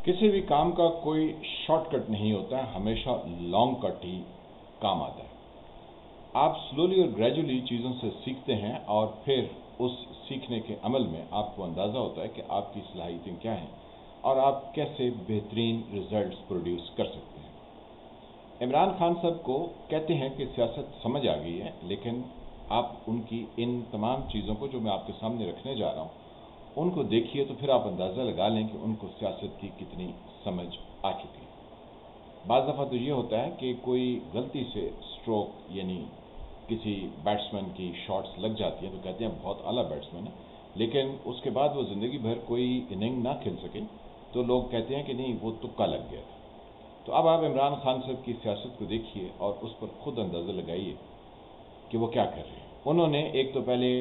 किसी भी काम का कोई शॉर्टकट नहीं होता है, हमेशा लॉन्ग कट ही काम आता है। आप स्लोली और ग्रेजुअली चीज़ों से सीखते हैं और फिर उस सीखने के अमल में आपको अंदाज़ा होता है कि आपकी सलाहियतें क्या हैं और आप कैसे बेहतरीन रिजल्ट्स प्रोड्यूस कर सकते हैं। इमरान खान साहब को कहते हैं कि सियासत समझ आ गई है, लेकिन आप उनकी इन तमाम चीज़ों को जो मैं आपके सामने रखने जा रहा हूँ उनको देखिए तो फिर आप अंदाज़ा लगा लें कि उनको सियासत की कितनी समझ आ चुकी है। बाज़ दफ़ा तो ये होता है कि कोई गलती से स्ट्रोक यानी किसी बैट्समैन की शॉट्स लग जाती हैं तो कहते हैं बहुत आला बैट्समैन है, लेकिन उसके बाद वो ज़िंदगी भर कोई इनिंग ना खेल सके तो लोग कहते हैं कि नहीं वो तुक्का लग गया था। तो अब आप इमरान खान साहब की सियासत को देखिए और उस पर खुद अंदाज़ा लगाइए कि वो क्या कर रहे हैं। उन्होंने एक तो पहले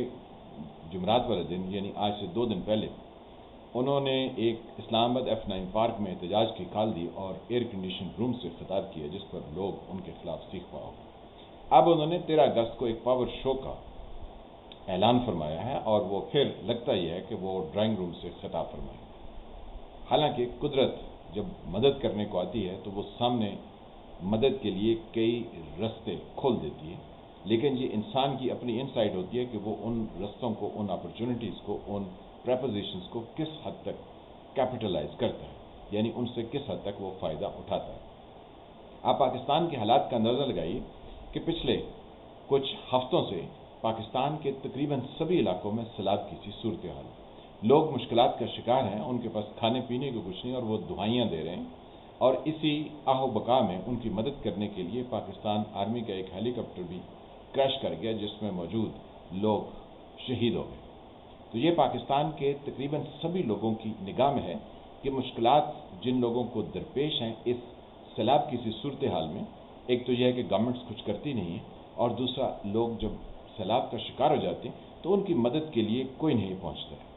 जुमरात वाले दिन यानी आज से 2 दिन पहले उन्होंने एक इस्लामाबाद F9 पार्क में एहतजाज की कॉल दी और एयर कंडीशन रूम से खिताब किया जिस पर लोग उनके खिलाफ सीख पाओगे। अब उन्होंने 13 अगस्त को एक पावर शो का ऐलान फरमाया है और वो फिर लगता ही है कि वो ड्राइंग रूम से खिताब फरमाएंगे। हालांकि कुदरत जब मदद करने को आती है तो वो सामने मदद के लिए कई रास्ते खोल देती है, लेकिन ये इंसान की अपनी इनसाइट होती है कि वो उन रस्तों को, उन अपॉर्चुनिटीज़ को, उन प्रपोजिशंस को किस हद तक कैपिटलाइज करता है, यानी उनसे किस हद तक वो फ़ायदा उठाता है। आप पाकिस्तान के हालात का अंदाज़ा लगाइए कि पिछले कुछ हफ्तों से पाकिस्तान के तकरीबन सभी इलाकों में सैलाब की सी सूरत हाल, लोग मुश्किलात का शिकार हैं, उनके पास खाने पीने को कुछ नहीं और वो दुआइयाँ दे रहे हैं। और इसी आहो बका में उनकी मदद करने के लिए पाकिस्तान आर्मी का एक हेलीकॉप्टर भी क्रैश कर गया जिसमें मौजूद लोग शहीद हो गए। तो ये पाकिस्तान के तकरीबन सभी लोगों की निगाह में है कि मुश्किलात जिन लोगों को दरपेश हैं इस सैलाब की सी सूरत हाल में, एक तो यह है कि गवर्नमेंट्स कुछ करती नहीं है और दूसरा लोग जब सैलाब का शिकार हो जाते हैं तो उनकी मदद के लिए कोई नहीं पहुंचता है।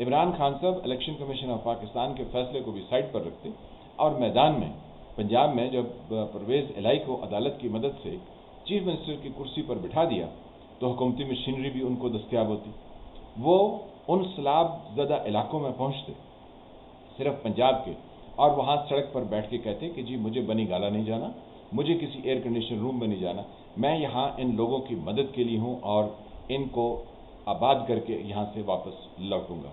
इमरान खान साहब इलेक्शन कमीशन ऑफ पाकिस्तान के फैसले को भी साइड पर रखते और मैदान में पंजाब में जब परवेज़ इलाही को अदालत की मदद से चीफ मिनिस्टर की कुर्सी पर बिठा दिया तो हुकूमती मशीनरी भी उनको दस्तयाब होती। वो उन सैलाब ज़दा इलाकों में पहुंचते सिर्फ पंजाब के और वहाँ सड़क पर बैठ के कहते कि जी मुझे बनी गाला नहीं जाना, मुझे किसी एयर कंडीशन रूम में नहीं जाना, मैं यहाँ इन लोगों की मदद के लिए हूँ और इनको आबाद करके यहाँ से वापस लौटूंगा।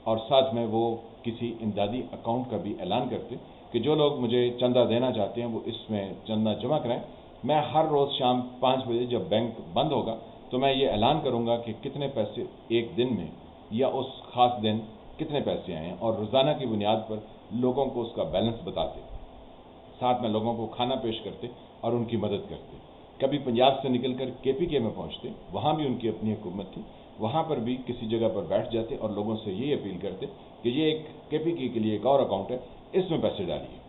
और साथ में वो किसी इमदादी अकाउंट का भी ऐलान करते कि जो लोग मुझे चंदा देना चाहते हैं वो इसमें चंदा जमा कराएं। मैं हर रोज़ शाम 5 बजे जब बैंक बंद होगा तो मैं ये ऐलान करूंगा कि कितने पैसे एक दिन में या उस ख़ास दिन कितने पैसे आए हैं और रोज़ाना की बुनियाद पर लोगों को उसका बैलेंस बताते, साथ में लोगों को खाना पेश करते और उनकी मदद करते। कभी पंजाब से निकल कर KPK में पहुँचते, वहाँ भी उनकी अपनी हुकूमत थी, वहाँ पर भी किसी जगह पर बैठ जाते और लोगों से यही अपील करते कि ये एक KPK के लिए एक और अकाउंट है, इसमें पैसे डालिए।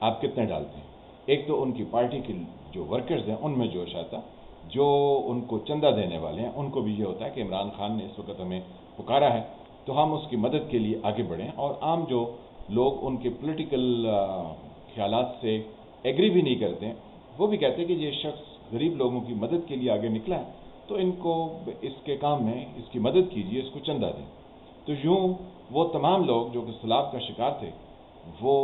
आप कितने डालते हैं? एक तो उनकी पार्टी के जो वर्कर्स हैं उनमें जोश आता, जो उनको चंदा देने वाले हैं उनको भी ये होता है कि इमरान खान ने इस वक्त हमें पुकारा है तो हम उसकी मदद के लिए आगे बढ़ें। और आम जो लोग उनके पॉलिटिकल ख्यालात से एग्री भी नहीं करते हैं वो भी कहते हैं कि ये शख्स गरीब लोगों की मदद के लिए आगे निकला है तो इनको इसके काम में इसकी मदद कीजिए, इसको चंदा दें। तो यूँ वो तमाम लोग जो कि सैलाब का शिकार थे वो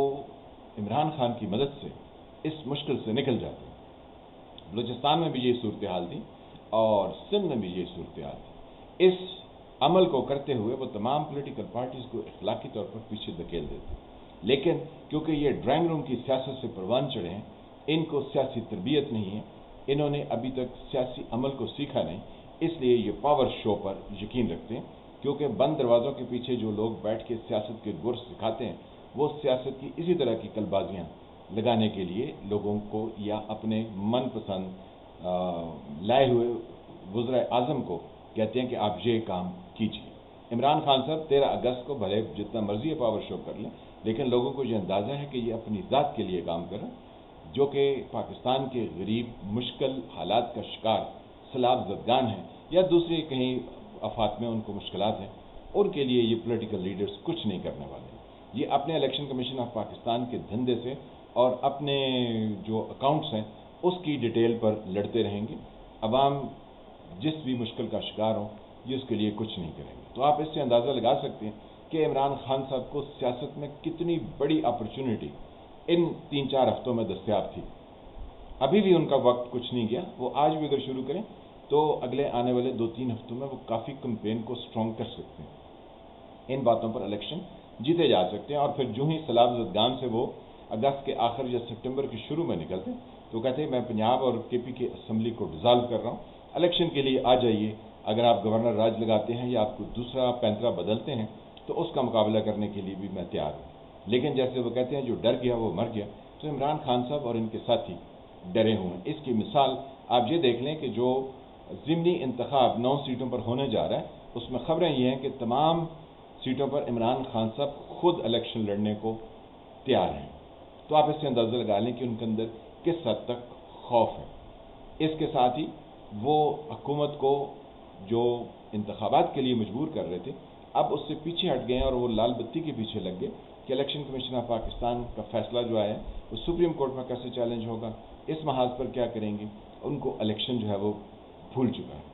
इमरान खान की मदद से इस मुश्किल से निकल जाते हैं। बलूचिस्तान में भी ये सूरत हाल थी और सिंध में भी ये सूरत हाल थी। इस अमल को करते हुए वो तमाम पॉलिटिकल पार्टीज़ को इखलाकी तौर पर पीछे धकेल देते, लेकिन क्योंकि ये ड्राइंग रूम की सियासत से परवान चढ़े हैं, इनको सियासी तरबियत नहीं है, इन्होंने अभी तक सियासी अमल को सीखा नहीं, इसलिए ये पावर शो पर यकीन रखते हैं। क्योंकि बंद दरवाज़ों के पीछे जो लोग बैठ के सियासत के गुर सिखाते हैं वो सियासत की इसी तरह की कलबाजियाँ लगाने के लिए लोगों को या अपने मनपसंद लाए हुए वज़ीर आज़म को कहते हैं कि आप ये काम कीजिए। इमरान खान साहब 13 अगस्त को भले जितना मर्जी पावर शो कर लें, लेकिन लोगों को ये अंदाज़ा है कि ये अपनी ज़ात के लिए काम कर रहे हैं, जो कि पाकिस्तान के गरीब मुश्किल हालात का शिकार सैलाब ज़दगान हैं या दूसरे कहीं आफात में उनको मुश्किलात हैं, उनके लिए ये पॉलिटिकल लीडर्स कुछ नहीं करने वाले। ये अपने इलेक्शन कमीशन ऑफ पाकिस्तान के धंधे से और अपने जो अकाउंट्स हैं उसकी डिटेल पर लड़ते रहेंगे। अवाम जिस भी मुश्किल का शिकार हो ये उसके लिए कुछ नहीं करेंगे। तो आप इससे अंदाज़ा लगा सकते हैं کہ عمران خان صاحب کو سیاست میں کتنی بڑی اپرچونٹی ان 3-4 ہفتوں میں دستیاب تھی. ابھی بھی ان کا وقت کچھ نہیں گیا. وہ آج بھی اگر شروع کریں تو اگلے آنے والے 2-3 ہفتوں میں وہ کافی کمپین کو سٹرونگ کر سکتے ہیں. ان باتوں پر الیکشن جیتے جا سکتے ہیں. اور پھر جو ہی سیلاب زدگان سے وہ اگست کے آخر یا سپٹمبر کے شروع میں نکلتے تو کہتے ہیں میں پنجاب اور کے پی کی اسمبلی کو ڈیزالو کر رہا ہوں, الیکشن کے لیے آ جائیے. اگر آپ گورنر راج لگاتے ہیں یا آپ کو دوسرا پینترا بدلتے ہیں تو اس کا مقابلہ کرنے کے لیے بھی میں تیار ہوں. لیکن جیسے وہ کہتے ہیں جو ڈر گیا وہ مر گیا, تو عمران خان صاحب اور ان کے ساتھی ڈرے ہوئے ہیں. اس کی مثال آپ یہ دیکھ لیں کہ جو ضمنی انتخاب 9 سیٹوں پر ہونے جا رہا ہے اس میں خبریں یہ ہیں کہ تمام سیٹوں پر عمران خان صاحب خود الیکشن لڑنے کو تیار ہیں. تو آپ اس سے اندازہ لگا لیں کہ ان کے اندر کس حد تک خوف ہے. اس کے ساتھ ہی وہ حکومت کو جو انتخابات کے لیے مجبور کر رہے تھے اب اس سے پیچھے ہٹ گئے ہیں اور وہ لال بتی کے پیچھے لگ گئے کہ الیکشن کمیشن آف پاکستان کا فیصلہ جو آیا ہے وہ سپریم کورٹ میں کیسے چیلنج ہوگا, اس محاذ پر کیا کریں گے. ان کو الیکشن جو ہے وہ بھول چکا ہے.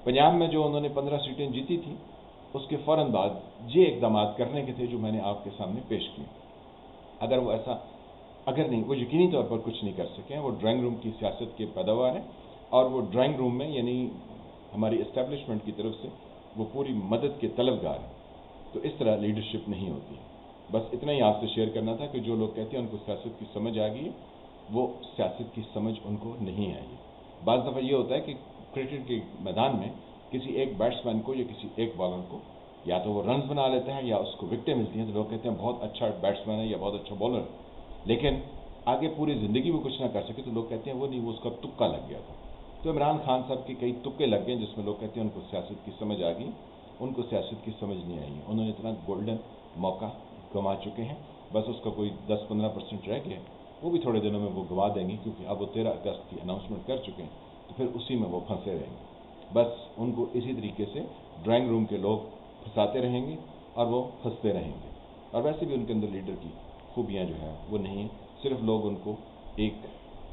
پنجاب میں جو انہوں نے 15 سیٹیں جیتی تھیں اس کے فوراً بعد یہ اقدامات کرنے کے تھے جو میں نے آپ کے سامنے پیش کیے. اگر وہ ایسا نہیں, وہ یقینی طور پر کچھ نہیں کر سکے ہیں. وہ ڈرائنگ روم کی سیاست کے پیداوار ہیں اور وہ ڈرائنگ روم میں یعنی ہماری اسٹیبلشمنٹ کی طرف سے وہ پوری مدد کے طلبگار ہیں. تو اس طرح لیڈرشپ نہیں ہوتی. بس اتنا ہی آپ سے شیئر کرنا تھا کہ جو لوگ کہتے ہیں ان کو سیاست کی سمجھ آ گئی ہے, وہ سیاست کی سمجھ ان کو نہیں آئی ہے. بعض دفعہ یہ ہوتا ہے کہ کرکٹ کے میدان میں کسی ایک بیٹسمین کو یا کسی ایک بالر کو یا تو وہ رنز بنا لیتے ہیں یا اس کو وکٹیں ملتی ہیں تو لوگ کہتے ہیں بہت اچھا بیٹسمین ہے یا بہت اچھا بالر ہے, لیکن آگے پوری زندگی وہ کچھ نہ کر سکے تو لوگ کہتے ہیں وہ نہیں, وہ اس کا تکا لگ گیا تھا. تو عمران خان صاحب کے کئی تکے لگ گئے جس میں لوگ کہتے ہیں ان کو سیاست کی سمجھ آ گئی. ان کو سیاست کی سمجھ نہیں آئی. انہوں نے اتنا گولڈن موقع گنوا چکے ہیں, بس اس کا کوئی 10-15% رہ گیا, وہ بھی تھوڑے دنوں میں وہ گنوا دیں گے کیونکہ اب وہ 13 اگست کی اناؤنسمنٹ کر چکے ہیں. تو پھر اسی میں وہ پھنسے رہیں گے. بس ان کو اسی طریقے سے ڈرائنگ روم کے لوگ پھنساتے رہیں گے اور وہ پھنستے رہیں گے. اور ویسے بھی ان کے اندر لیڈر کی خوبیاں جو ہیں وہ نہیں ہیں. صرف لوگ ان کو ایک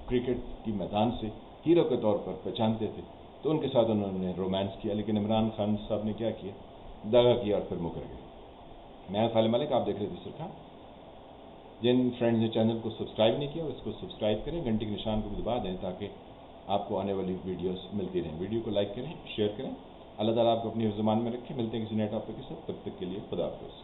کرکٹ کی میدان سے ہیرو کے طور پر پہچانتے تھے تو ان کے ساتھ انہوں نے رومانس کیا. لیکن عمران خان صاحب نے کیا کیا, دغا کیا اور پھر مکر گئے. میں خالد ملک, آپ دیکھ رہے تھے سرخا. جن فرینڈز نے چینل کو سبسکرائب نہیں کیا اس کو سبسکرائب کریں, گھنٹی کے نشان کو بھی دبا دیں تاکہ آپ کو آنے والی ویڈیوز ملتی رہیں. ویڈیو کو لائک کریں, شیئر کریں. اللہ تعالیٰ آپ کو اپنی زبان میں رکھے. ملتے ہیں کسی نئے ٹاپک کے ساتھ, تب تک کے لیے خدا حافظ.